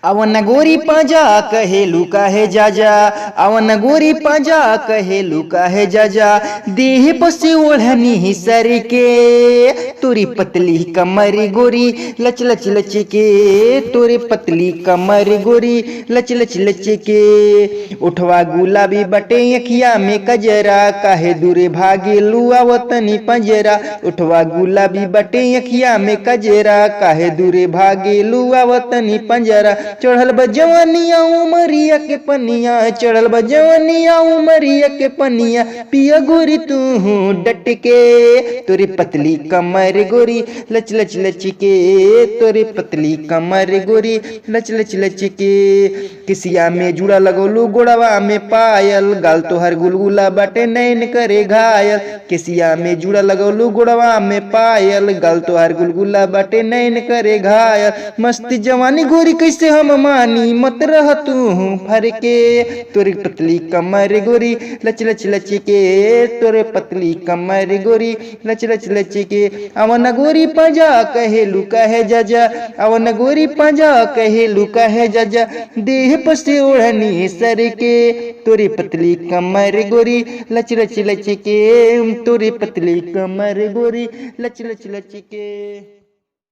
अवन गोरी पाजा कहे लुका है जाजा, अवन गोरी पाजा कहे लुका है जाजा। देह पसे ओढ़नी सर के तोरी पतली कमर गोरी लच लच लच के, तोरे पतली कमर गोरी लच लच लच के। उठवा गुलाबी बटे अखिया में कजरा, काहे दूरे भागे लुआ वतनी पंजरा। उठवा गुलाबी बटे अखिया में कजरा, काहे दूरे भागे लुआ वतनी पंजरा। चढ़ल बजवनिया उमरिया के पनिया, चढ़ल बजवनिया उमरिया के पनिया। पिया गोरी तू डट के, तोरे पतली कमर गोरी लच लच लच के, तोरे पतली कमर गोरी लच लच लच के। किसिया में जुड़ा लगौलू गोड़वा में पायल, गाल तोहर गुलगुला बाटे नैन करे घायल। किसिया में जुड़ा लगौलू गोड़वा में पायल, गाल तोहर गुलगुला बाटे नैन करे घायल। मस्ती जवानी गोरी कैसे हम मानी, मत रह तू फरके। तोरे पतली कमर गोरी लच लच लच के, तोरे पतली कमर गोरी लच लच लच के। अवन गोरी पंजा कहे लुका है जाजा, अवन गोरी पंजा कहे लुका है जाजा। देह पसे ओढ़नी सर के, तोरे पतली कमर गोरी लच लच लच के, तोरे पतली कमर गोरी लच लच लच के।